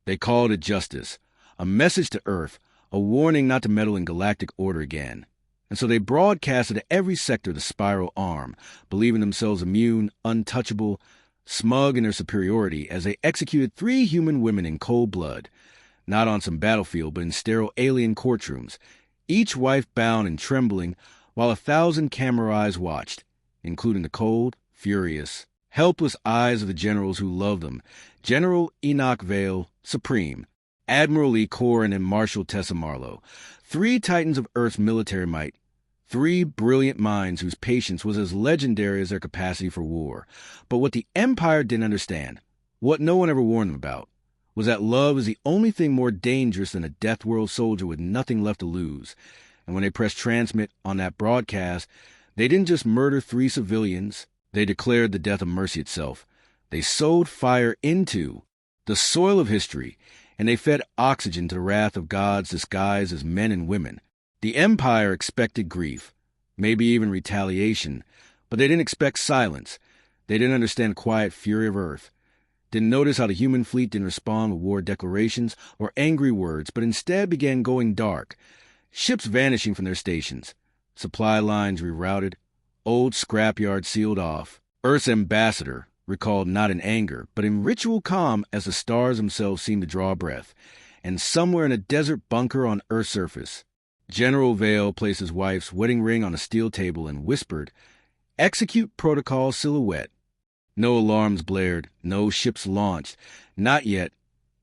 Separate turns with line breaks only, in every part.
They called it justice, a message to Earth, a warning not to meddle in galactic order again. And so they broadcasted to every sector the spiral arm, believing themselves immune, untouchable, smug in their superiority as they executed 3 human women in cold blood, not on some battlefield but in sterile alien courtrooms, each wife bound and trembling while 1,000 camera eyes watched, including the cold, furious, helpless eyes of the generals who loved them, General Enoch Vale, Supreme, Admiral Lee Corrin, and Marshal Tessa Marlowe, 3 titans of Earth's military might, 3 brilliant minds whose patience was as legendary as their capacity for war. But what the Empire didn't understand, what no one ever warned them about, was that love is the only thing more dangerous than a Deathworld soldier with nothing left to lose. And when they pressed transmit on that broadcast, they didn't just murder 3 civilians, they declared the death of mercy itself. They sowed fire into the soil of history, and they fed oxygen to the wrath of gods disguised as men and women. The Empire expected grief, maybe even retaliation, but they didn't expect silence. They didn't understand the quiet fury of Earth. Didn't notice how the human fleet didn't respond with war declarations or angry words, but instead began going dark. Ships vanishing from their stations, supply lines rerouted, old scrapyards sealed off. Earth's ambassador recalled not in anger, but in ritual calm as the stars themselves seemed to draw breath. And somewhere in a desert bunker on Earth's surface, General Vale placed his wife's wedding ring on a steel table and whispered, "Execute protocol silhouette." No alarms blared, no ships launched. Not yet.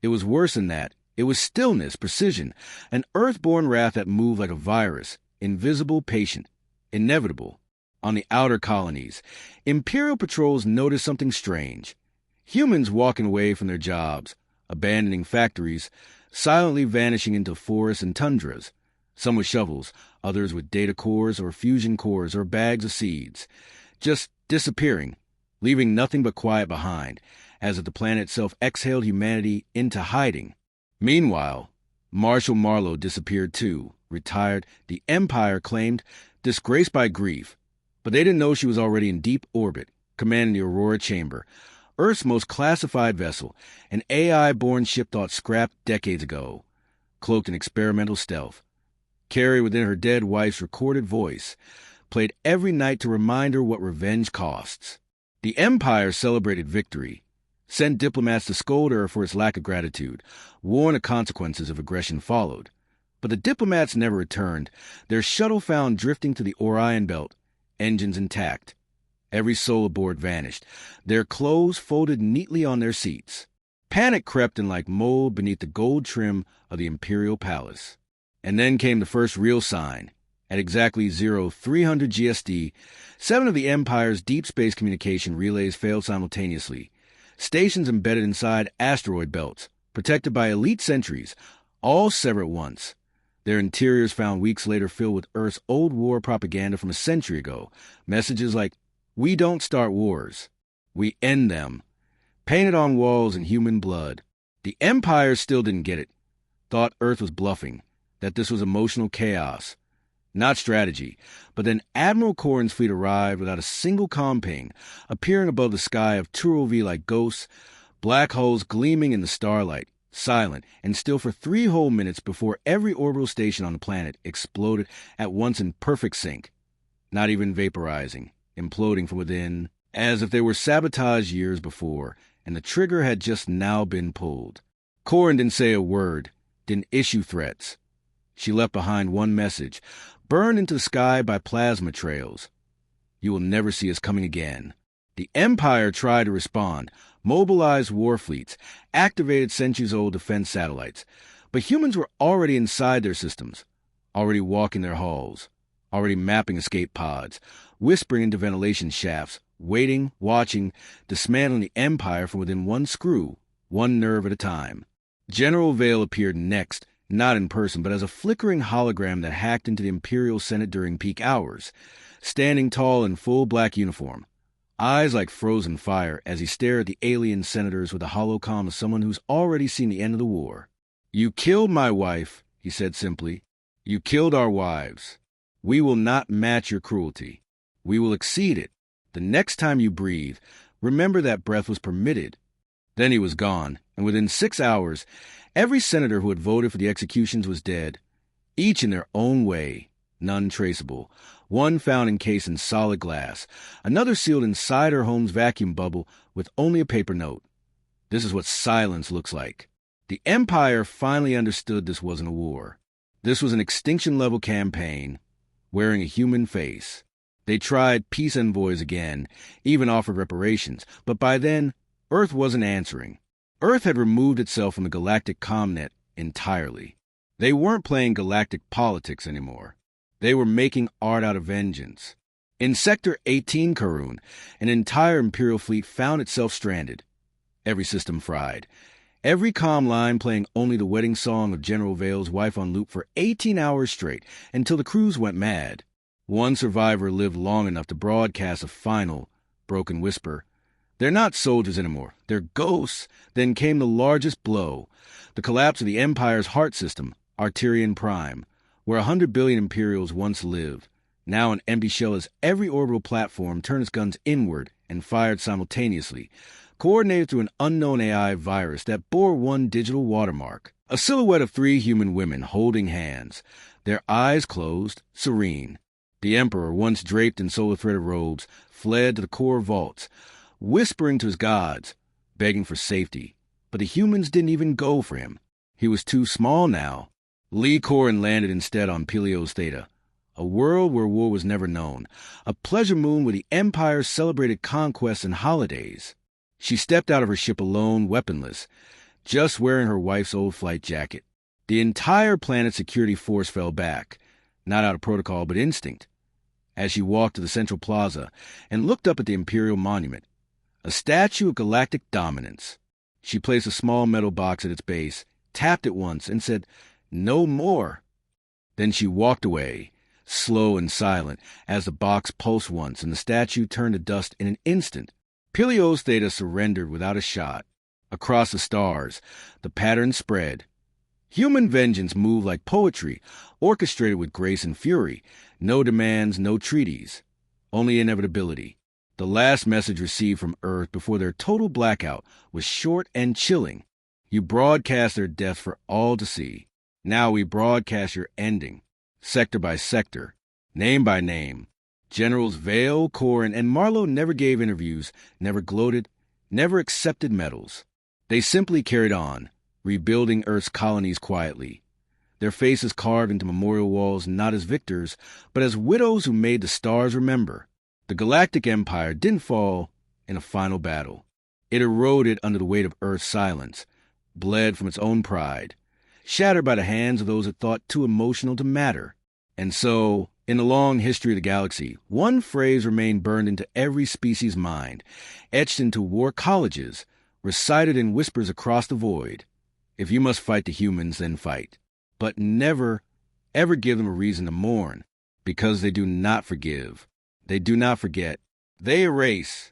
It was worse than that. It was stillness, precision, an earth-born wrath that moved like a virus, invisible, patient, inevitable. On the outer colonies, Imperial patrols noticed something strange. Humans walking away from their jobs, abandoning factories, silently vanishing into forests and tundras. Some with shovels, others with data cores or fusion cores or bags of seeds. Just disappearing, leaving nothing but quiet behind, as if the planet itself exhaled humanity into hiding. Meanwhile, Marshal Marlowe disappeared too, retired, the Empire claimed, disgraced by grief. But they didn't know she was already in deep orbit, commanding the Aurora Chamber, Earth's most classified vessel, an AI-born ship thought scrapped decades ago, cloaked in experimental stealth. Carried within her dead wife's recorded voice, played every night to remind her what revenge costs. The Empire celebrated victory, sent diplomats to scold her for its lack of gratitude, warned of consequences if aggression followed. But the diplomats never returned, their shuttle found drifting to the Orion Belt, engines intact. Every soul aboard vanished, their clothes folded neatly on their seats. Panic crept in like mold beneath the gold trim of the Imperial Palace. And then came the first real sign. At exactly 0300 GSD, 7 of the Empire's deep space communication relays failed simultaneously. Stations embedded inside asteroid belts, protected by elite sentries, all severed at once. Their interiors found weeks later filled with Earth's old war propaganda from a century ago. Messages like, "We don't start wars. We end them." Painted on walls in human blood. The Empire still didn't get it. Thought Earth was bluffing. That this was emotional chaos, not strategy. But then Admiral Corrin's fleet arrived without a single comm ping, appearing above the sky of Turo V like ghosts, black holes gleaming in the starlight, silent, and still for 3 whole minutes before every orbital station on the planet exploded at once in perfect sync, not even vaporizing, imploding from within, as if they were sabotaged years before, and the trigger had just now been pulled. Corrin didn't say a word, didn't issue threats. She left behind one message, burned into the sky by plasma trails. "You will never see us coming again." The Empire tried to respond, mobilized war fleets, activated centuries-old defense satellites. But humans were already inside their systems, already walking their halls, already mapping escape pods, whispering into ventilation shafts, waiting, watching, dismantling the Empire from within one screw, one nerve at a time. General Vale appeared next, not in person, but as a flickering hologram that hacked into the Imperial Senate during peak hours, standing tall in full black uniform, eyes like frozen fire as he stared at the alien senators with the holocom of someone who's already seen the end of the war. "You killed my wife," he said simply. "You killed our wives. We will not match your cruelty. We will exceed it. The next time you breathe, remember that breath was permitted. Then he was gone, and within 6 hours, every senator who had voted for the executions was dead, each in their own way, none traceable. One found encased in solid glass, another sealed inside her home's vacuum bubble with only a paper note. This is what silence looks like. The Empire finally understood this wasn't a war. This was an extinction-level campaign, wearing a human face. They tried peace envoys again, even offered reparations, but by then, Earth wasn't answering. Earth had removed itself from the galactic commnet entirely. They weren't playing galactic politics anymore. They were making art out of vengeance. In Sector 18 Karun, an entire Imperial fleet found itself stranded. Every system fried. Every comm line playing only the wedding song of General Vale's wife on loop for 18 hours straight, until the crews went mad. One survivor lived long enough to broadcast a final, broken whisper. They're not soldiers anymore. They're ghosts. Then came the largest blow. The collapse of the Empire's heart system, Arterian Prime, where 100 billion Imperials once lived. Now an empty shell as every orbital platform turned its guns inward and fired simultaneously, coordinated through an unknown AI virus that bore one digital watermark. A silhouette of 3 human women holding hands, their eyes closed, serene. The Emperor, once draped in solar-threaded robes, fled to the core vaults, whispering to his gods, begging for safety. But the humans didn't even go for him. He was too small now. Lee Corin landed instead on Pelios Theta, a world where war was never known, a pleasure moon where the Empire celebrated conquests and holidays. She stepped out of her ship alone, weaponless, just wearing her wife's old flight jacket. The entire planet's security force fell back, not out of protocol but instinct, as she walked to the central plaza and looked up at the Imperial Monument, a statue of galactic dominance. She placed a small metal box at its base, tapped it once, and said, "No more." Then she walked away, slow and silent, as the box pulsed once and the statue turned to dust in an instant. Pelios Theta surrendered without a shot. Across the stars, the pattern spread. Human vengeance moved like poetry, orchestrated with grace and fury. No demands, no treaties. Only inevitability. The last message received from Earth before their total blackout was short and chilling. You broadcast their death for all to see. Now we broadcast your ending, sector by sector, name by name. Generals Vale, Corin, and Marlowe never gave interviews, never gloated, never accepted medals. They simply carried on, rebuilding Earth's colonies quietly, their faces carved into memorial walls not as victors, but as widows who made the stars remember. The Galactic Empire didn't fall in a final battle. It eroded under the weight of Earth's silence, bled from its own pride, shattered by the hands of those it thought too emotional to matter. And so, in the long history of the galaxy, one phrase remained burned into every species' mind, etched into war colleges, recited in whispers across the void. If you must fight the humans, then fight. But never, ever give them a reason to mourn, because they do not forgive. They do not forget. They erase.